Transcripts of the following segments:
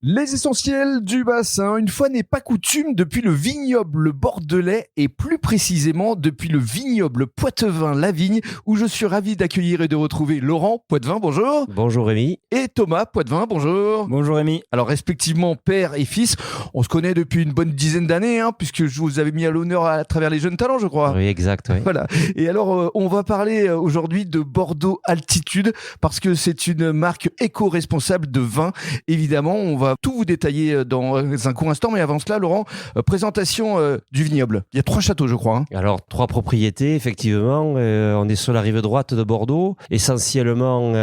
Les essentiels du bassin, une fois n'est pas coutume, depuis le vignoble bordelais et plus précisément depuis le vignoble Poitevin-Lavigne où je suis ravi d'accueillir et de retrouver Laurent Poitevin, bonjour. Bonjour Rémi. Et Thomas Poitevin, bonjour. Bonjour Rémi. Alors respectivement père et fils, on se connaît depuis une bonne dizaine d'années puisque je vous avais mis à l'honneur à travers les jeunes talents je crois. Oui exact, oui. Voilà. Et alors on va parler aujourd'hui de Bordeaux Altitude parce que c'est une marque éco-responsable de vin. Évidemment, on va tout vous détailler dans un court instant, mais avant cela, Laurent, présentation du vignoble. Il y a 3 châteaux, je crois. Alors 3 propriétés, effectivement. On est sur la rive droite de Bordeaux, essentiellement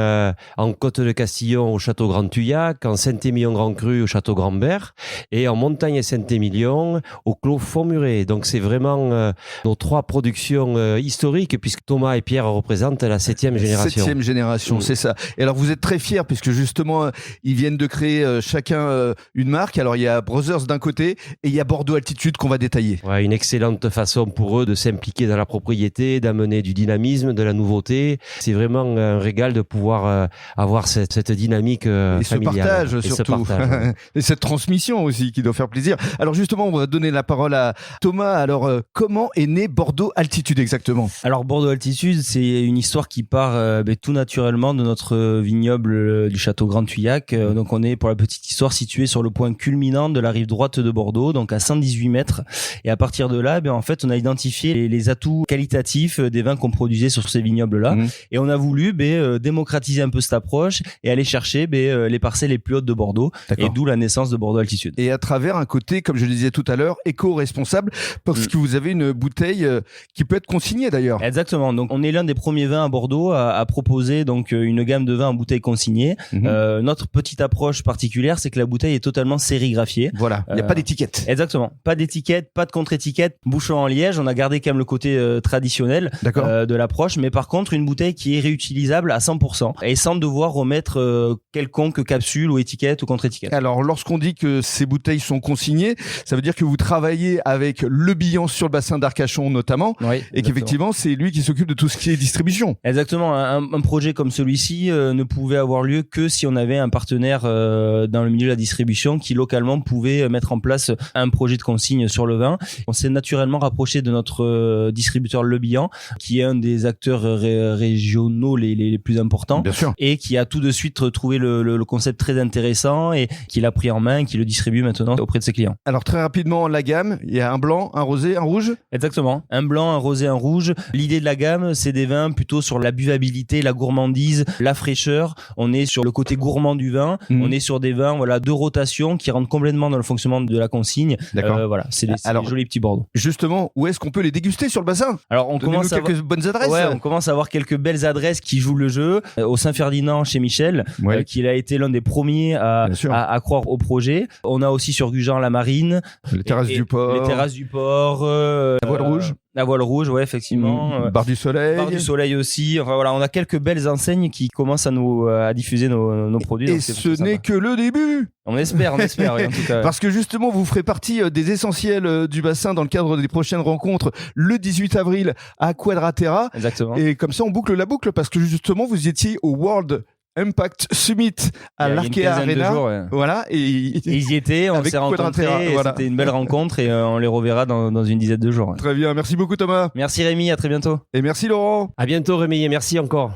en Côte de Castillon au château Grand Tuyac, en Saint-Émilion-Grand Cru au château Grand-Ber et en Montagne Saint-Émilion au Clos Font-Muret. Donc c'est vraiment nos 3 productions historiques puisque Thomas et Pierre représentent la 7e génération. 7e génération, c'est ça. Et alors vous êtes très fiers puisque justement ils viennent de créer chacun une marque. Alors il y a Brothers d'un côté et il y a Bordeaux Altitude qu'on va détailler. Ouais, une excellente façon pour eux de s'impliquer dans la propriété, d'amener du dynamisme, de la nouveauté. C'est vraiment un régal de pouvoir avoir cette dynamique et familiale. Ce partage. Et cette transmission aussi qui doit faire plaisir. Alors justement, on va donner la parole à Thomas. Alors comment est né Bordeaux Altitude exactement? Alors Bordeaux Altitude, c'est une histoire qui part tout naturellement de notre vignoble du château Grand Tuyac. Donc on est, pour la petite histoire, situé sur le point culminant de la rive droite de Bordeaux, donc à 118 mètres. Et à partir de là, en fait, on a identifié les atouts qualitatifs des vins qu'on produisait sur ces vignobles-là. Et on a voulu démocratiser un peu cette approche et aller chercher les parcelles les plus hautes de Bordeaux. D'accord. Et d'où la naissance de Bordeaux Altitude. Et à travers un côté, comme je le disais tout à l'heure, éco-responsable, parce que vous avez une bouteille qui peut être consignée d'ailleurs. Exactement. Donc on est l'un des premiers vins à Bordeaux à proposer donc une gamme de vins en bouteille consignée. Notre petite approche particulière, c'est que la bouteille est totalement sérigraphiée. Voilà, il n'y a pas d'étiquette. Exactement. Pas d'étiquette, pas de contre-étiquette. Bouchon en liège, on a gardé quand même le côté traditionnel de l'approche, mais par contre une bouteille qui est réutilisable à 100% et sans devoir remettre quelconque capsule ou étiquette ou contre-étiquette. Alors lorsqu'on dit que ces bouteilles sont consignées, ça veut dire que vous travaillez avec Le Bihan sur le bassin d'Arcachon notamment, et qu'effectivement c'est lui qui s'occupe de tout ce qui est distribution. Exactement. Un projet comme celui-ci ne pouvait avoir lieu que si on avait un partenaire dans le milieu de la distribution qui localement pouvait mettre en place un projet de consigne sur le vin. On s'est naturellement rapproché de notre distributeur Le Bihan, qui est un des acteurs régionaux les plus importants. Bien sûr. Et qui a tout de suite trouvé le concept très intéressant et qui l'a pris en main et qui le distribue maintenant auprès de ses clients. Alors très rapidement, la gamme, il y a un blanc, un rosé, un rouge. Exactement. Un blanc, un rosé, un rouge. L'idée de la gamme, c'est des vins plutôt sur la buvabilité, la gourmandise, la fraîcheur. On est sur le côté gourmand du vin. On est sur des vins de rotation qui rentrent complètement dans le fonctionnement de la consigne. D'accord. C'est des jolis petits Bordeaux. Justement, où est-ce qu'on peut les déguster sur le bassin? Alors on commence à quelques bonnes adresses. Ouais, on commence à avoir quelques belles adresses qui jouent le jeu. Au Saint-Ferdinand chez Michel, qui a été l'un des premiers à croire au projet. On a aussi sur Gujan-la-Marine, les terrasses du port. La Voile rouge. La Voile Rouge, ouais, effectivement. Bar du Soleil. Bar du Soleil aussi. Enfin voilà, on a quelques belles enseignes qui commencent à diffuser nos produits. Et ce n'est que le début. On espère, oui, en tout cas. Parce que justement, vous ferez partie des essentiels du bassin dans le cadre des prochaines rencontres le 18 avril à Quadratera. Exactement. Et comme ça, on boucle la boucle parce que justement, vous étiez au World Impact Summit à l'Arkea Arena. Voilà. Et ils y étaient, on s'est rencontrés. C'était une belle rencontre et on les reverra dans une dizaine de jours. Très bien. Merci beaucoup, Thomas. Merci Rémi, à très bientôt. Et merci, Laurent. À bientôt, Rémi, et merci encore.